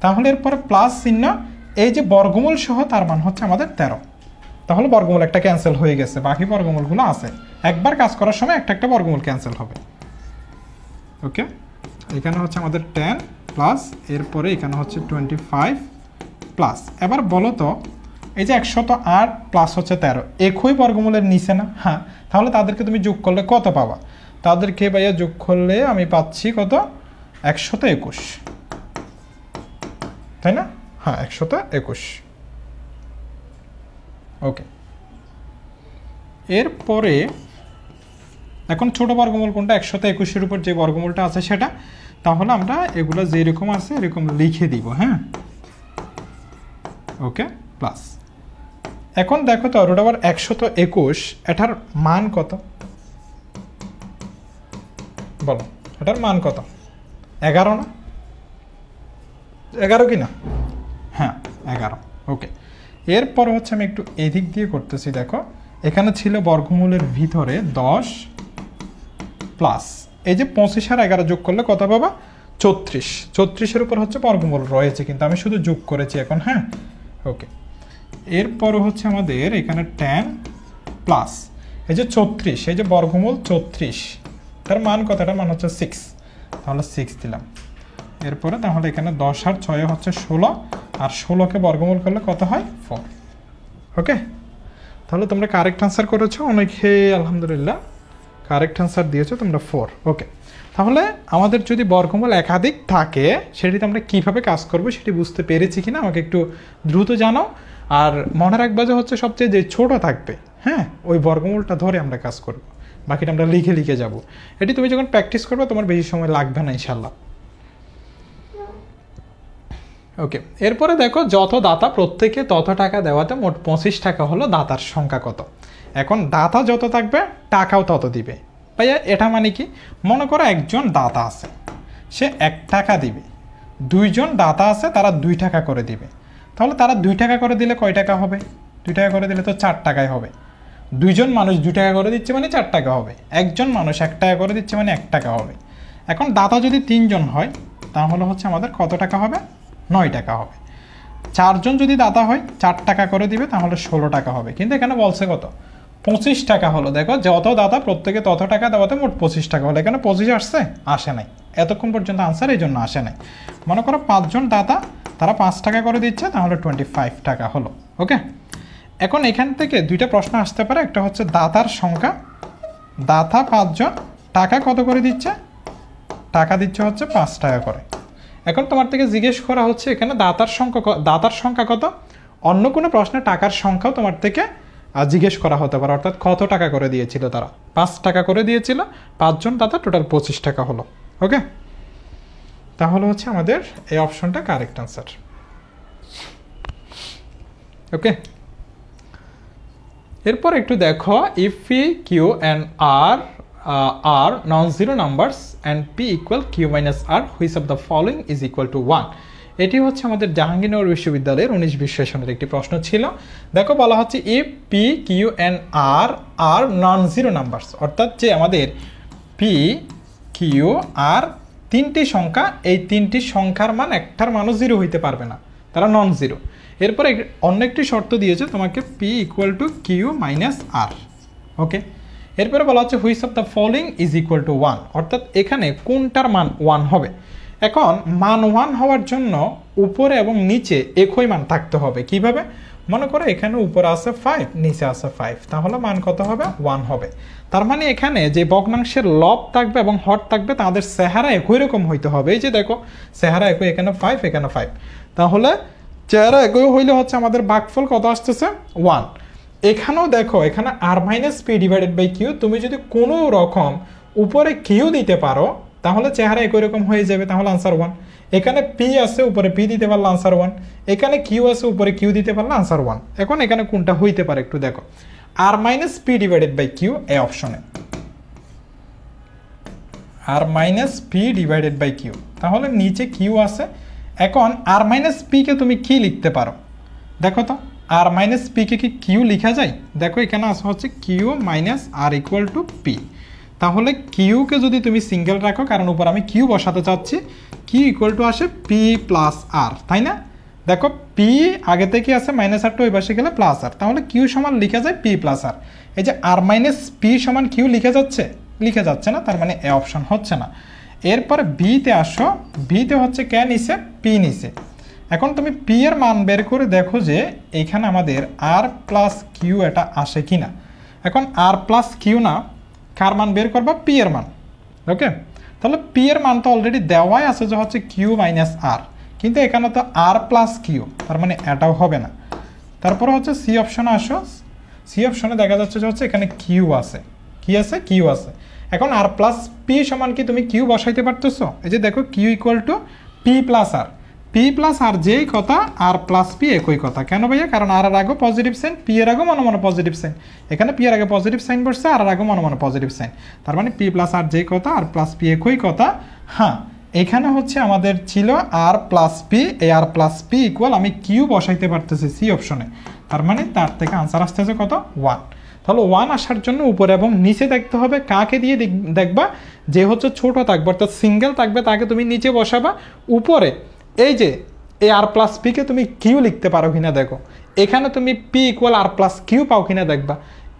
তাহলে এরপরে প্লাস চিহ্ন, এই যে বর্গমূল সহ তার মান হচ্ছে আমাদের 13। তাহলে বর্গমূল একটা ক্যান্সেল হয়ে গেছে, বাকি বর্গমূলগুলো আছে। একবার কাজ করার সময় একটা একটা বর্গমূল ক্যান্সেল হবে। ওকে, এখানে হচ্ছে আমাদের 10 প্লাস, এরপরে এখানে হচ্ছে 25 প্লাস। এবার বলো তো এই যে 108 প্লাস হচ্ছে 13, একই বর্গমূলের নিচে না? হ্যাঁ, তাহলে তাদেরকে তুমি যোগ করলে কত পাবা? তাদেরকে ভাইয়া যোগ করলে আমি পাচ্ছি কত? 121, তাই না? হ্যাঁ, 121। ওকে, এরপরে এখন ছোট বর্গমূল কোনটা? 121-এর উপর যে বর্গমূলটা আছে সেটা। তাহলে আমরা এগুলো যেরকম আছে এরকম লিখে দিব, হ্যাঁ। ওকে, প্লাস। এখন দেখো তো √121, এটার মান কত? বলো, এটার মান কত? 11 না? 11 কি না? হ্যাঁ, 11। ওকে, এরপর হচ্ছে আমি একটু এদিক দিয়ে করতেছি। দেখো এখানে ছিল বর্গমূলের ভিতরে 10 প্লাস এই যে 25 আর 11 যোগ করলে কত পাবা? 34। 34-এর উপর হচ্ছে বর্গমূল রয়েছে, কিন্তু আমি শুধু যোগ করেছি এখন, হ্যাঁ। ওকে, এরপর হচ্ছে আমাদের এখানে 10 প্লাস এই যে 34, এই যে বর্গমূল 34, তার মান কত? এটার মান হচ্ছে 6, তাহলে 6 দিলাম। এরপরে তাহলে এখানে 10 আর 6 হচ্ছে 16, আর 16কে বর্গমূল করলে কত হয়? 4। ওকে, তাহলে তোমরা কারেক্ট আনসার করেছো, অনেকে আলহামদুলিল্লাহ কারেক্ট আনসার দিয়েছো তোমরা 4। ওকে, তাহলে আমাদের যদি বর্গমূল একাধিক থাকে সেটিতে আমরা কীভাবে কাজ করব সেটি বুঝতে পেরেছি কিনা আমাকে একটু দ্রুত জানাও। আর মনে রাখবা যে হচ্ছে সবচেয়ে যে ছোট থাকবে, হ্যাঁ, ওই বর্গমূলটা ধরে আমরা কাজ করব, বাকিটা আমরা লিখে লিখে যাব। এটি তুমি যখন প্র্যাকটিস করবে তোমার বেশি সময় লাগবে না ইনশাল্লাহ। ওকে, এরপরে দেখো যত দাতা প্রত্যেকে তত টাকা দেওয়াতে মোট 25 টাকা হলো দাতার সংখ্যা কত? এখন দাতা যত থাকবে টাকাও তত দিবে। ভাইয়া এটা মানে কি? মনে করো একজন দাতা আছে, সে 1 টাকা দিবে, 2 জন দাতা আছে তারা 2 টাকা করে দিবে। তাহলে তারা 2 টাকা করে দিলে কয় টাকা হবে? 2 টাকা করে দিলে তো 4 টাকাই হবে। 2 জন মানুষ 2 টাকা করে দিচ্ছে মানে 4 টাকা হবে, একজন মানুষ 1 টাকা করে দিচ্ছে মানে 1 টাকা হবে। এখন দাতা যদি 3 জন হয় তাহলে হচ্ছে আমাদের কত টাকা হবে? 9 টাকা হবে। 4 জন যদি দাতা হয় 4 টাকা করে দিবে, তাহলে 16 টাকা হবে। কিন্তু এখানে বলছে কত, 25 টাকা হলো। দেখো যত দাতা প্রত্যেকে তত টাকা দেওয়াতে মোট 25 টাকা হলো। এখানে 25 আসছে, আসে নাই, এতক্ষণ পর্যন্ত আনসার এই জন্য আসে নাই। মনে করো 5 জন দাতা, তারা 5 টাকা করে দিচ্ছে, তাহলে 25 টাকা হলো। ওকে, এখন এখান থেকে দুইটা প্রশ্ন আসতে পারে। একটা হচ্ছে দাতার সংখ্যা, দাতা 5 জন, টাকা কত করে দিচ্ছে, টাকা দিচ্ছে হচ্ছে 5 টাকা করে। এখন তোমার থেকে জিজ্ঞেস করা হচ্ছে এখানে দাতার সংখ্যা কত। অন্য কোনো প্রশ্নে টাকার সংখ্যাও তোমার থেকে জিজ্ঞেস করা হতে পারে, অর্থাৎ কত টাকা করে দিয়েছিল তারা। 5 টাকা করে দিয়েছিল, 5 জন দাতা, টোটাল 25 টাকা হলো। ওকে, তাহলে হচ্ছে আমাদের এই অপশনটা কারেক্ট আনসার। ওকে, এরপর একটু দেখো, if P Q and R are non-zero numbers and p equal q minus r, which of the following is equal to 1? এটি হচ্ছে আমাদের জাহাঙ্গীরনগর বিশ্ববিদ্যালয়ের 19-20 সেশনের একটি প্রশ্ন ছিল। দেখো বলা হচ্ছে if p q and r are non-zero numbers, অর্থাৎ যে আমাদের p q r তিনটি সংখ্যা, এই তিনটি সংখ্যার মান একটার মানও জিরো হইতে পারবে না, তারা নন জিরো। এরপরে অন্য একটি শর্ত দিয়েছে তোমাকে p equal to q minus r। ওকে, এরপরে বলা হচ্ছে which of the following is equal to 1, অর্থাৎ এখানে কোনটার মান 1 হবে। এখন মান 1 হওয়ার জন্য উপরে এবং নিচে একই মান থাকতে হবে। কিভাবে, মনে করো এখানে উপরে আছে 5, নিচে আছে 5, তাহলে মান কত হবে, 1 হবে। তার মানে এখানে যে ভগ্নাংশের লব থাকবে এবং হর থাকবে তাদের চেহারা একই রকম হইতে হবে। এই যে দেখো চেহারা একই, এখানে 5, এখানে 5, তাহলে চেহারা একই হইলে হচ্ছে আমাদের ভাগফল কত আসতেছে, 1। এখানেও দেখো, এখানে আর minus p divided by q, তুমি যদি কোনো রকম উপরে কিউ দিতে পারো তাহলে চেহারা একই রকম হয়ে যাবে, তাহলে আনসার 1। এখানে পি আছে, উপরে পি দিতে পারলে আনসার 1। এখানে কিউ আছে, উপরে কিউ দিতে পারলে আনসার 1। এখন এখানে কোনটা হইতে পারে একটু দেখো, আর minus p divided by q, এই অপশনে আর minus p divided by q, তাহলে নিচে কিউ আছে। এখন আর মাইনাস পি কে তুমি কি লিখতে পারো, দেখো তো, আর মাইনাস পি কে কি কিউ লেখা যায়, দেখো এখানে আসা হচ্ছে Q minus R equal to P. তাহলে কিউকে যদি তুমি সিঙ্গেল রাখো, কারণ উপর আমি কিউ বসাতে চাচ্ছি, কিউ ইকুয়াল টু আসে পি প্লাস আর, তাই না? দেখো পি আগে থেকে আছে, মাইনাস আরটা ওই পাশে গেলে প্লাস আর, তাহলে কিউ সমান লিখা যায় পি প্লাস আর। এই যে আর মাইনাস পি সমান কিউ লিখা যাচ্ছে না, তার মানে এ অপশন হচ্ছে না। এরপরে বিতে আসো, বিতে হচ্ছে কে নিচে, পি নিচে। এখন তুমি পি এর মান বের করে দেখো যে এখানে আমাদের আর প্লাস কিউ এটা আসে কিনা। এখন আর প্লাস কিউ না, কার মান বের করবা, পি এর মান। ওকে, তাহলে পি এর মান তো অলরেডি দেওয়াই আছে যে হচ্ছে কিউ মাইনাস আর, কিন্তু এখানে তো আর প্লাস কিউ, তার মানে এটাও হবে না। তারপরে হচ্ছে সি অপশনে আসো, সি অপশনে দেখা যাচ্ছে যে হচ্ছে এখানে কিউ আছে, কি আছে, কিউ আছে। এখন আর প্লাস পি সমান কি তুমি কিউ বসাইতে পারতেছো, এই যে দেখো q equal to p plus r, p plus r যেই কথা, আর প্লাস পি একই কথা। কেন ভাইয়া, কারণ আর এর আগে পজিটিভ সাইন, পি এর আগে মনে মনে পজিটিভ সাইন, এখানে পি এর আগে পজিটিভ সাইন বসছে, আর এর আগে মনে মনে পজিটিভ সাইন, তার মানে পি প্লাস আর যেই কথা, আর প্লাস পি একই কথা। হ্যাঁ, এখানে হচ্ছে আমাদের ছিল আর প্লাস পি, এই আর প্লাস পি ইকুয়াল আমি কিউ বসাইতে পারতেছি সি অপশনে, তার মানে তার থেকে আনসার আসতেছে কত, 1। তাহলে 1 আসার জন্য উপরে এবং নিচে দেখতে হবে, কাকে দিয়ে দেখবা, যে হচ্ছে ছোট থাকবে অর্থাৎ সিঙ্গেল থাকবে তাকে তুমি নিচে বসাবা। উপরে এই যে এই আর প্লাস পিকে তুমি কিউ লিখতে পারো কিনা দেখো, এখানে তুমি পি ইকুয়াল আর প্লাস কিউ পাও কিনা দেখবা,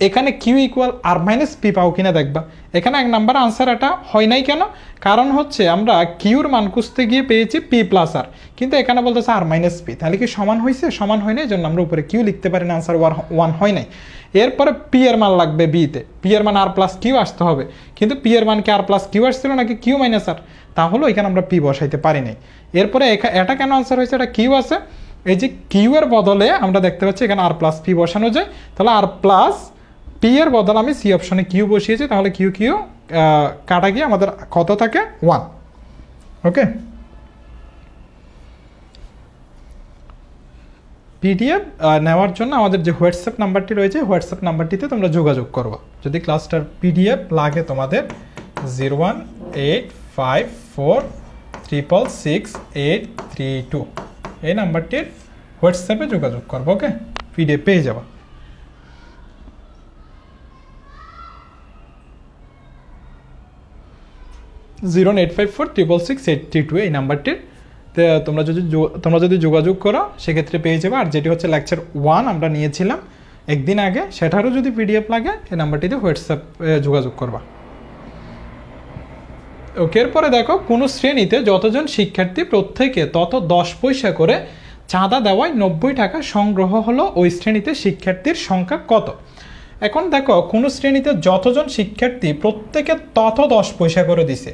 এখানে কিউ ইকুয়াল আর মাইনাস পি পাও কিনা দেখবা। এখানে 1 নাম্বার আনসার এটা হয় নাই কেন, কারণ হচ্ছে আমরা কিউর মান খুঁজতে গিয়ে পেয়েছি পি প্লাস আর, কিন্তু এখানে বলতেছে আর মাইনাস পি, তাহলে কি সমান হয়েছে, সমান হয় নাই, এই জন্য আমরা উপরে কিউ লিখতে পারি না, আনসার 1 হয় নাই। এরপরে পি এর মান লাগবে বিতে, পি এর মান আর প্লাস কিউ আসতে হবে, কিন্তু পি এর মান কি আর প্লাস কিউ আসছিল নাকি কিউ মাইনাস আর, তাহলে এখানে আমরা পি বসাইতে পারি নাই। এরপরে এটা কেন আনসার হয়েছে, এটা কিউ আছে, এই যে কিউ এর বদলে আমরা দেখতে পাচ্ছি এখানে আর প্লাস পি বসানো যায়, তাহলে আর প্লাস পি এর বদলে আমি সি অপশনে কিউ বসিয়েছি, তাহলে কিউ কিউ কাটা গিয়ে আমাদের কত থাকে, 1। ওকে, পিডিএফ নেওয়ার জন্য আমাদের যে হোয়াটসঅ্যাপ নাম্বারটি রয়েছে, হোয়াটসঅ্যাপ নাম্বারটিতে তোমরা যোগাযোগ করবা। যদি ক্লাসটার পিডিএফ লাগে তোমাদের 01854666832, এই নাম্বারটির হোয়াটসঅ্যাপে যোগাযোগ করবো। ওকে, পিডিএফ পেয়ে যাবা। জিরো 085466682 এই নাম্বারটির তোমরা যদি যোগাযোগ করো সেক্ষেত্রে পেয়ে যাবে। আর যেটি হচ্ছে লেকচার 1 আমরা নিয়েছিলাম একদিন আগে, সেটারও যদি পিডিএফ লাগে এই নাম্বারটিতে হোয়াটসঅ্যাপ যোগাযোগ করবা। ওকে, এরপরে দেখো কোনো শ্রেণীতে যতজন শিক্ষার্থী প্রত্যেকে তত 10 পয়সা করে চাঁদা দেওয়ায় 90 টাকা সংগ্রহ হলো, ওই শ্রেণীতে শিক্ষার্থীর সংখ্যা কত? এখন দেখো কোনো শ্রেণীতে যতজন শিক্ষার্থী প্রত্যেকে তত 10 পয়সা করে দিছে,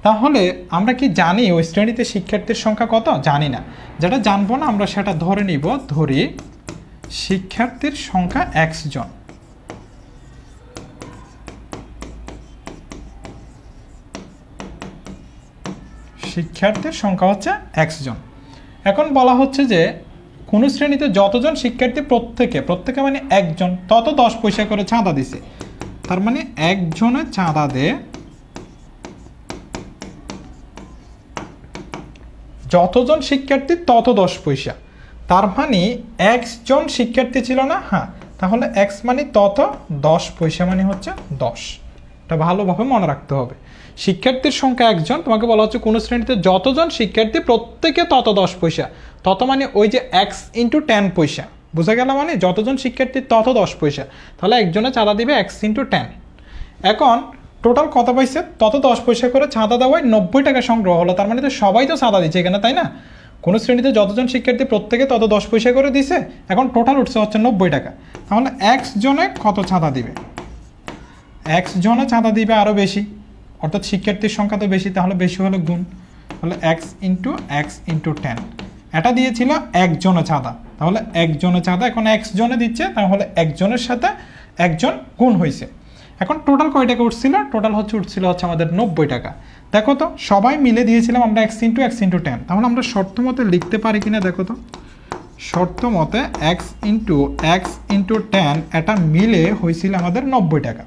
তাহলে আমরা কি জানি ওই শ্রেণীতে শিক্ষার্থীর সংখ্যা কত? জানি না। যেটা জানবো না আমরা সেটা ধরে নিব, ধরি শিক্ষার্থীর সংখ্যা x জন। শিক্ষার্থীর সংখ্যা হচ্ছে x জন। এখন বলা হচ্ছে যে কোন শ্রেণীতে যতজন শিক্ষার্থী প্রত্যেকে মানে একজন তত 10 পয়সা করে চাঁদা দিছে, তার মানে একজনের চাঁদা দেয় যতজন শিক্ষার্থী তত 10 পয়সা, তার মানে x জন শিক্ষার্থী ছিল না? হ্যাঁ, তাহলে x মানে তত, 10 পয়সা মানে হচ্ছে 10। এটা ভালোভাবে মনে রাখতে হবে। শিক্ষার্থীর সংখ্যা একজন, তোমাকে বলা হচ্ছে কোন শ্রেণীতে যতজন শিক্ষার্থী প্রত্যেকে তত 10 পয়সা, তত মানে ওই যে x × 10 পয়সা, বুঝা গেল? মানে যতজন শিক্ষার্থী তত 10 পয়সা, তাহলে একজনে চাঁদা দিবে x × 10। এখন টোটাল কত পাইছে? তত 10 পয়সা করে চাঁদা দেওয়ায় 90 টাকা সংগ্রহ হলো, তার মানে তো সবাই তো চাঁদা দিচ্ছে এখানে, তাই না? কোন শ্রেণীতে যতজন শিক্ষার্থী প্রত্যেকে তত 10 পয়সা করে দিছে, এখন টোটাল উঠছে হচ্ছে 90 টাকা, তাহলে x জনে কত চাঁদা দিবে? x জনে চাঁদা দিবে আরও বেশি, অর্থাৎ শিক্ষার্থীর সংখ্যা তো বেশি, তাহলে বেশি হলো গুণ, তাহলে x × 10। এটা দিয়েছিল একজনে চাঁদা, তাহলে একজনে চাঁদা, এখন x জনে দিচ্ছে, তাহলে একজনের সাথে একজন গুণ হয়েছে। এখন টোটাল কয় টাকা উঠছিল? টোটাল উঠছিল আমাদের 90 টাকা। দেখো তো সবাই মিলে দিয়েছিলাম আমরা x × 10, তাহলে আমরা শর্ত মতে লিখতে পারি কিনা দেখো তো। শর্ত মতে x × 10 এটা মিলে হয়েছিল আমাদের 90 টাকা।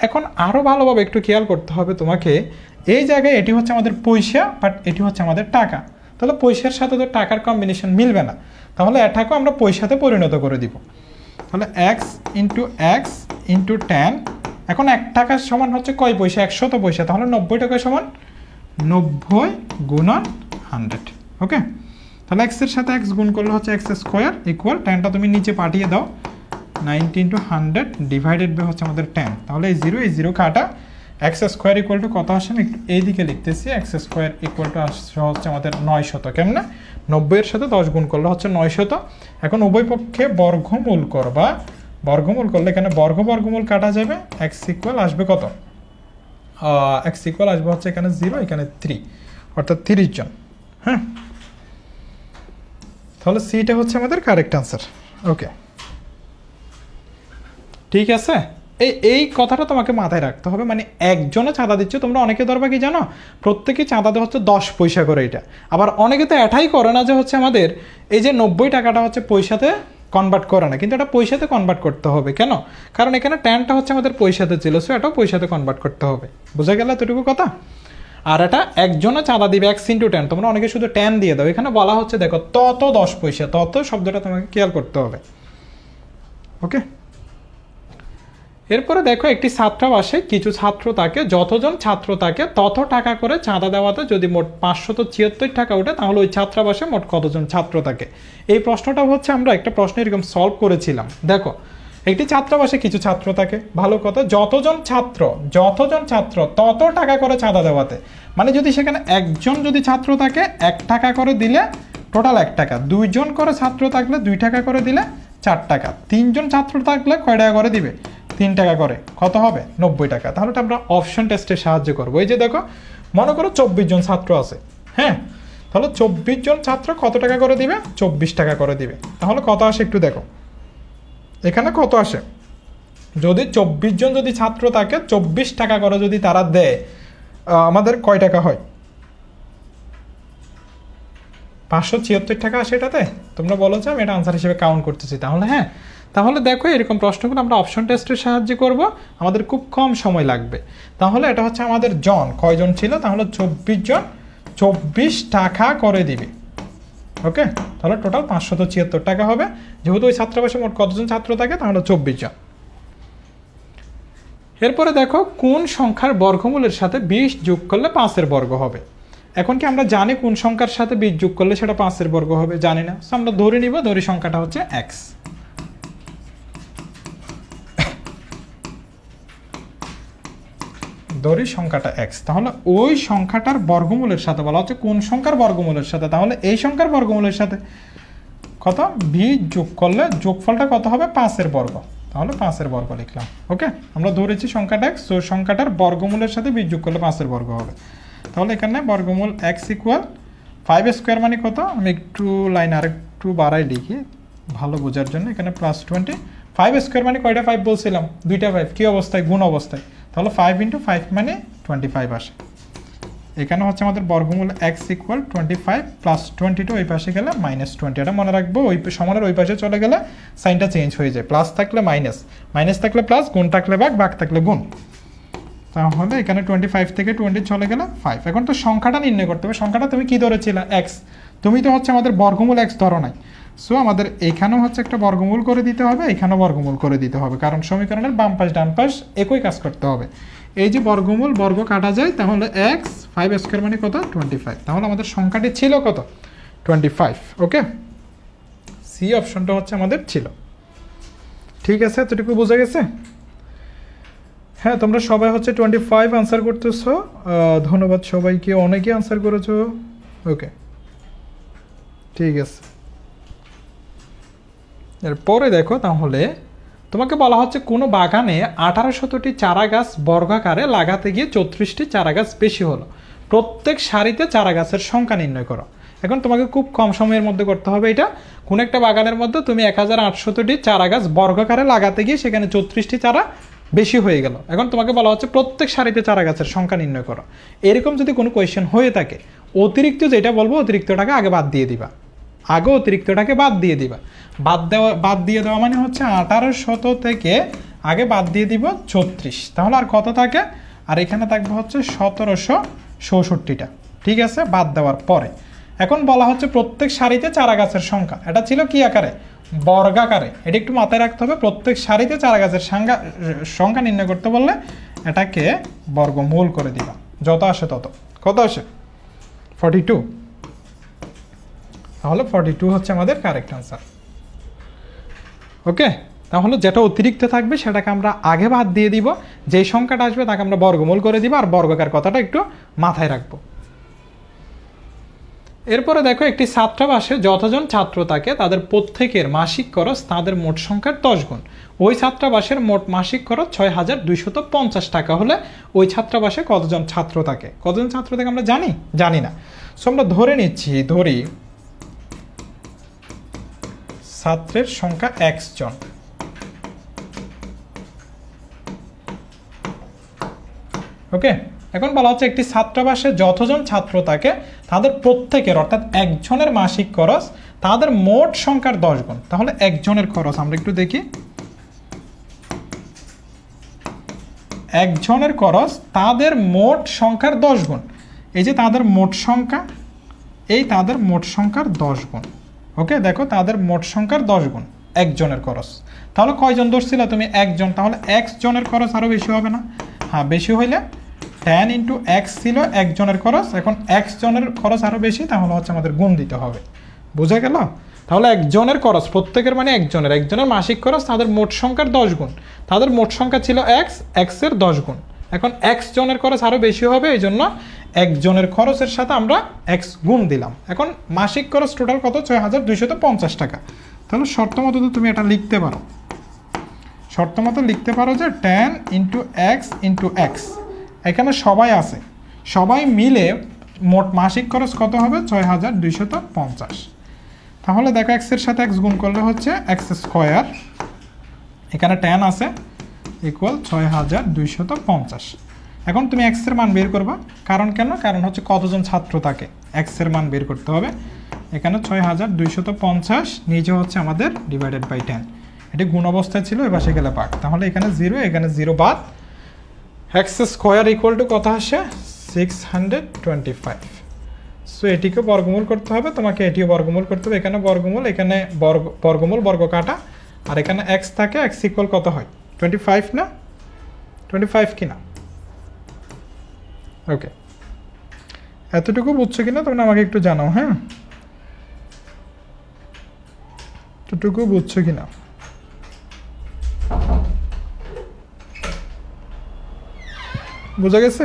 এখন আরও ভালোভাবে একটু খেয়াল করতে হবে তোমাকে, এই জায়গায় এটি হচ্ছে আমাদের পয়সা, বাট এটি হচ্ছে আমাদের টাকা, তাহলে পয়সার সাথে তো টাকার কম্বিনেশন মিলবে না, তাহলে এটাকেও আমরা পয়সাতে পরিণত করে দিব। তাহলে x × 10, এখন 1 টাকা সমান হচ্ছে কয় পয়সা? 100 পয়সা, তাহলে 90 টাকা সমান 90 × 100। ওকে, তাহলে x এর সাথে x গুণ করলে হচ্ছে x² = 10টা তুমি নিচে পাঠিয়ে দাও, 90 × 100 ডিভাইডেড বাই হচ্ছে আমাদের 10, তাহলে এই 0 কাটা, x² = কত আসে? একটু এইদিকে লিখতেছি, x² = হচ্ছে আমাদের 900। কেমনে? 90 এর সাথে 10 গুণ করলে হচ্ছে 900। এখন উভয় পক্ষে বর্গমূল করবা, বর্গমূল করলে এখানে বর্গমূল কাটা যাবে, x = আসবে কত? x = আসবে হচ্ছে এখানে 0, এখানে 3, অর্থাৎ 30 জন। হ্যাঁ, তাহলে সিটা হচ্ছে আমাদের কারেক্ট আনসার। ওকে, ঠিক আছে। এই কথাটা তোমাকে মাথায় রাখতে হবে, মানে একজনে চাঁদা দিচ্ছে, তোমরা অনেকে ধরবা কি জানো, প্রত্যেকে চাঁদা দেওয়া হচ্ছে 10 পয়সা করে। এটা আবার অনেকে তো এটাই করে না যে হচ্ছে আমাদের এই যে 90 টাকাটা হচ্ছে পয়সাতে কনভার্ট করে না, কিন্তু এটা পয়সাতে কনভার্ট করতে হবে। কেন? কারণ এখানে 10টা হচ্ছে আমাদের পয়সাতে ছিল, সো এটাও পয়সাতে কনভার্ট করতে হবে। বুঝা গেল এতটুকু কথা? আর এটা একজনে চাঁদা দিবে x × 10, তোমরা অনেকে শুধু 10 দিয়ে দাও, এখানে বলা হচ্ছে দেখো তত 10 পয়সা, তত শব্দটা তোমাকে খেয়াল করতে হবে। ওকে, এরপরে দেখো একটি ছাত্রাবাসে কিছু ছাত্র থাকে, যতজন ছাত্র থাকে তত টাকা করে চাঁদা দেওয়াতে যদি মোট 573 টাকা ওঠে, তাহলে ওই ছাত্রাবাসে মোট কতজন ছাত্র থাকে? এই প্রশ্নটা হচ্ছে আমরা একটা প্রশ্ন এরকম সলভ করেছিলাম। দেখো একটি ছাত্রাবাসে কিছু ছাত্র থাকে, ভালো কথা, যতজন ছাত্র তত টাকা করে চাঁদা দেওয়াতে, মানে যদি সেখানে একজন যদি ছাত্র থাকে 1 টাকা করে দিলে টোটাল 1 টাকা, 2 জন করে ছাত্র থাকলে 2 টাকা করে দিলে 4 টাকা, 3 জন ছাত্র থাকলে কয় টাকা করে দিবে? 3 টাকা করে, কত হবে? 90 টাকা। তাহলে আমরা অপশন টেস্টে সাহায্য করবো। এই যে দেখো, মনে করো 24 জন ছাত্র আছে, হ্যাঁ, তাহলে 24 জন ছাত্র কত টাকা করে দিবে? 24 টাকা করে দিবে। তাহলে কত আসে একটু দেখো, এখানে কত আসে? যদি 24 জন যদি ছাত্র থাকে 24 টাকা করে যদি তারা দেয়, আমাদের কয় টাকা হয়? 576 টাকা আসে এটাতে। তোমরা বলো যে আমি এটা আনসার হিসেবে কাউন্ট করতেছি। তাহলে হ্যাঁ, তাহলে দেখো এরকম প্রশ্নগুলো আমরা অপশন টেস্টের সাহায্যে করব, আমাদের খুব কম সময় লাগবে। তাহলে এটা হচ্ছে আমাদের জন, কয়জন ছিল? তাহলে 24 জন 24 টাকা করে দিবে। ওকে, তাহলে টোটাল 576 টাকা হবে, যেহেতু ওই ছাত্রাবাসে মোট কতজন ছাত্র থাকে, তাহলে 24 জন। এরপরে দেখো কোন সংখ্যার বর্গমূলের সাথে 20 যোগ করলে 5 এর বর্গ হবে? এখন কি আমরা জানি কোন সংখ্যার সাথে 20 যোগ করলে সেটা 5 এর বর্গ হবে? জানি না। সো আমরা ধরে নিব, ধরি সংখ্যাটা হচ্ছে x। ধরি সংখ্যাটা x, তাহলে ওই সংখ্যাটার বর্গমূলের সাথে বলা হচ্ছে কোন সংখ্যার বর্গমূলের সাথে, তাহলে এই সংখ্যার বর্গমূলের সাথে কত 20 যোগ করলে যোগফলটা কত হবে? 5 এর বর্গ। তাহলে 5 এর বর্গ লিখলাম। ওকে, আমরা ধরেছি সংখ্যাটা x, তো সংখ্যাটার বর্গমূলের সাথে 20 যোগ করলে 5 এর বর্গ হবে। তাহলে এখানে বর্গমূল x ইকুয়াল 5 স্কোয়ার মানে কত? আমি একটু লাইন আরেকটু বাড়াই লিখি ভালো বোঝার জন্য। এখানে +20। 5 স্কোয়ার মানে কয়টা 5 বলছিলাম? দুইটা 5। কি অবস্থায়? গুণ অবস্থায়। তাহলে 5 × 5 মানে 25 আসে। এখানে হচ্ছে আমাদের বর্গমূল x ইকুয়াল 25 + 22 ওই পাশে গেলে -20। এটা মনে রাখবো, ওই সমানের ওই পাশে চলে গেলে সাইনটা চেঞ্জ হয়ে যায়। প্লাস থাকলে মাইনাস, মাইনাস থাকলে প্লাস, গুণ থাকলে ভাগ, ভাগ থাকলে গুণ। তাহলে এখানে 25 থেকে 20 চলে গেলে 5। এখন তো সংখ্যাটা নির্ণয় করতে হবে। সংখ্যাটা তুমি কি ধরেছিলে? x। তুমি তো হচ্ছে আমাদের বর্গমূল x ধরো নাই। সো আমাদের এখানেও হচ্ছে একটা বর্গমূল করে দিতে হবে, এখানেও বর্গমূল করে দিতে হবে, কারণ সমীকরণের বাম পাশ ডান পাশ একই কাজ করতে হবে। এই যে বর্গমূল বর্গ কাটা যায়, তাহলে x 5 স্কোয়ার মানে কত? 25। তাহলে আমাদের সংখ্যাটি ছিল কত? 25। ওকে, সি অপশনটা হচ্ছে আমাদের ছিল। ঠিক আছে, এতটুকু বোঝা গেছে? হ্যাঁ, তোমরা সবাই হচ্ছে 25 আনসার করতেছো। ধন্যবাদ সবাইকে, অনেকে আনসার করেছো। ওকে, ঠিক আছে। এরপরে দেখো, তাহলে তোমাকে বলা হচ্ছে কোনো বাগানে 1800টি চারা গাছ বর্গাকারে লাগাতে গিয়ে 34টি চারা গাছ বেশি হলো। প্রত্যেক সারিতে চারা গাছের সংখ্যা নির্ণয় করো। এখন তোমাকে খুব কম সময়ের মধ্যে করতে হবে এটা। কোন একটা বাগানের মধ্যে তুমি 1800টি চারা গাছ বর্গাকারে লাগাতে গিয়ে সেখানে 34টি চারা বেশি হয়ে গেল। এখন তোমাকে বলা হচ্ছে প্রত্যেক সারিতে চারা গাছের সংখ্যা নির্ণয় করো। এরকম যদি কোনো কোয়েশ্চেন হয়ে থাকে, অতিরিক্ত যেটা বলবো অতিরিক্তটাকে আগে বাদ দিয়ে দিবা। আগে অতিরিক্তটাকে বাদ দিয়ে দিবা। বাদ দিয়ে দেওয়া মানে হচ্ছে 1800 থেকে আগে বাদ দিয়ে দিব 34। তাহলে আর কত থাকে? আর এখানে থাকবে হচ্ছে 1764টা। ঠিক আছে, বাদ দেওয়ার পরে এখন বলা হচ্ছে প্রত্যেক সারিতে চারা গাছের সংখ্যা। এটা ছিল কি আকারে? বর্গাকারে। এটা একটু মাথায় রাখতে হবে। প্রত্যেক সারিতে চারা গাছের সংখ্যা নির্ণয় করতে বললে এটাকে বর্গমূল করে দিবা, যত আসে তত। কত আসে? 42। তাহলে 42 হচ্ছে আমাদের কারেক্ট আনসার। ওকে, তাহলে যেটা অতিরিক্ত থাকবে সেটাকে আমরা আগে বাদ দিয়ে দিব, যেই সংখ্যাটা আসবে তাকে আমরা বর্গমূল করে দিব, আর বর্গাকার কথাটা একটু মাথায় রাখবো। এরপরে দেখো, একটি ছাত্রাবাসে যতজন ছাত্র থাকে তাদের প্রত্যেকের মাসিক খরচ তাদের মোট সংখ্যার 10 গুণ। ওই ছাত্রাবাসের মোট মাসিক খরচ 6250 টাকা হলে ওই ছাত্রাবাসে কতজন ছাত্র থাকে? কতজন ছাত্র থাকে আমরা জানি না। সো আমরা ধরে নিচ্ছি, ধরি ছাত্রের সংখ্যা x জন। ওকে, এখন বলা হচ্ছে একটি ছাত্রাবাসে যতজন ছাত্র থাকে তাদের প্রত্যেকের অর্থাৎ একজনের মাসিক খরচ তাদের মোট সংখ্যার 10 গুণ। তাহলে একজনের খরচ আমরা একটু দেখি। একজনের খরচ তাদের মোট সংখ্যার 10 গুণ। এই যে তাদের মোট সংখ্যা, এই তাদের মোট সংখ্যার 10 গুণ। ওকে, দেখো তাদের মোট সংখ্যার 10 গুণ একজনের খরচ। তাহলে কয়জন ধরছিল তুমি? একজন। তাহলে x জনের খরচ আরো বেশি হবে না? হ্যাঁ, বেশি হইলে 10 × x ছিল একজনের খরচ, এখন x জনের খরচ আরো বেশি, তাহলে হচ্ছে আমাদের গুণ দিতে হবে। বুঝা গেল? তাহলে একজনের খরচ, প্রত্যেকের মানে একজনের মাসিক খরচ তাদের মোট সংখ্যার 10 গুণ। তাদের মোট সংখ্যা ছিল x এর 10 গুণ। এখন x জনের খরচ আরো বেশি হবে, এই জন্য একজনের খরচের সাথে আমরা x গুণ দিলাম। এখন মাসিক খরচ টোটাল কত? 6250 টাকা। তাহলে শর্ত মতো তো তুমি এটা লিখতে পারো। শর্ত মতো লিখতে পারো যে 10 × x × x। এখানে সবাই আছে, সবাই মিলে মোট মাসিক খরচ কত হবে? 6250। তাহলে দেখো x এর সাথে x গুণ করলে হচ্ছে x স্কোয়ার, এখানে 10 আছে, ইকুয়াল 6250। এখন তুমি x এর মান বের করবা। কারণ কেন? কারণ হচ্ছে কতজন ছাত্র থাকে, x এর মান বের করতে হবে। এখানে 6250 নিচে হচ্ছে আমাদের /10। এটি গুণ অবস্থায় ছিল, এবার সে গেলে পাক। তাহলে এখানে 0, এখানে 0 বাদ। x স্কোয়ার ইকুয়াল টু কত আসে? 625। সো এটিকে বর্গমূল করতে হবে, তোমাকে এটিও বর্গমূল করতে হবে। এখানে বর্গমূল, এখানে বর্গমূল বর্গ কাটা, আর এখানে x থাকে, x ইকুয়াল কত হয়? 25 না? 25 কি না? ওকে, এতটুকু বুঝছো কিনা তখন আমাকে একটু জানাও, হ্যাঁ এতটুকু বুঝছো কিনা। বোঝা গেছে?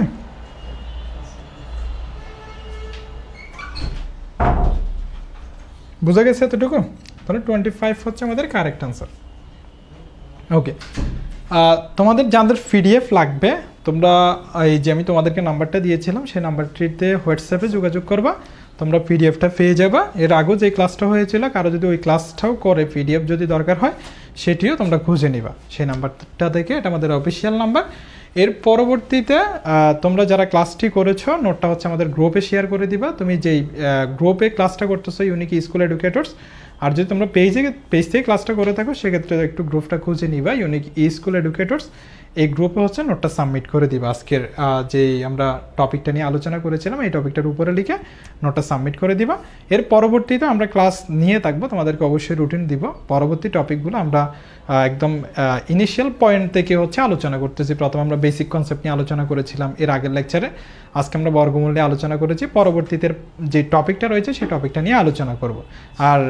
বোঝা গেছে এতটুকু? তাহলে 25 হচ্ছে আমাদের কারেক্ট আনসার। ওকে, তোমাদের যাদের পিডিএফ লাগবে তোমরা এই যে আমি তোমাদেরকে নাম্বারটা দিয়েছিলাম সেই নাম্বারটিতে হোয়াটসঅ্যাপে যোগাযোগ করবা, তোমরা পিডিএফটা পেয়ে যাবা। এর আগেও যে ক্লাসটা হয়েছিল কারো যদি ওই ক্লাসটাও করে পিডিএফ যদি দরকার হয় সেটিও তোমরা খুঁজে নিবা সেই নাম্বারটা থেকে, এটা আমাদের অফিসিয়াল নাম্বার। এর পরবর্তীতে তোমরা যারা ক্লাসটি করেছো নোটটা হচ্ছে আমাদের গ্রুপে শেয়ার করে দিবা। তুমি যেই গ্রুপে ক্লাসটা করতেছো ইউনিক স্কুল এডুকেটরস, আর যদি তোমরা পেজ থেকে ক্লাসটা করে থাকো সেক্ষেত্রে একটু গ্রুপটা খুঁজে নিবা ইউনিক স্কুল এডুকেটরস। এই গ্রুপে হচ্ছে নোটটা সাবমিট করে দিবা। আজকের যেই আমরা টপিকটা নিয়ে আলোচনা করেছিলাম এই টপিকটার উপরে লিখে নোটটা সাবমিট করে দিবা। এর পরবর্তীতে আমরা ক্লাস নিয়ে থাকবো, তোমাদেরকে অবশ্যই রুটিন দিব। পরবর্তী টপিকগুলো আমরা একদম ইনিশিয়াল পয়েন্ট থেকে হচ্ছে আলোচনা করতেছি। প্রথমে আমরা বেসিক কনসেপ্ট নিয়ে আলোচনা করেছিলাম এর আগের লেকচারে, আজকে আমরা বর্গমূল নিয়ে আলোচনা করেছি। পরবর্তীতে যে টপিকটা রয়েছে সেই টপিকটা নিয়ে আলোচনা করব। আর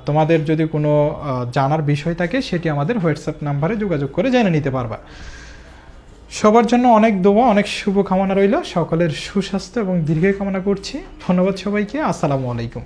তোমাদের যদি কোনো জানার বিষয় থাকে সেটি আমাদের হোয়াটসঅ্যাপ নাম্বারে যোগাযোগ করে জেনে নিতে পারবা। সবার জন্য অনেক দোয়া, অনেক শুভকামনা রইল। সকলের সুস্বাস্থ্য এবং দীর্ঘায়ু কামনা করছি। ধন্যবাদ সবাইকে। আসসালামু আলাইকুম।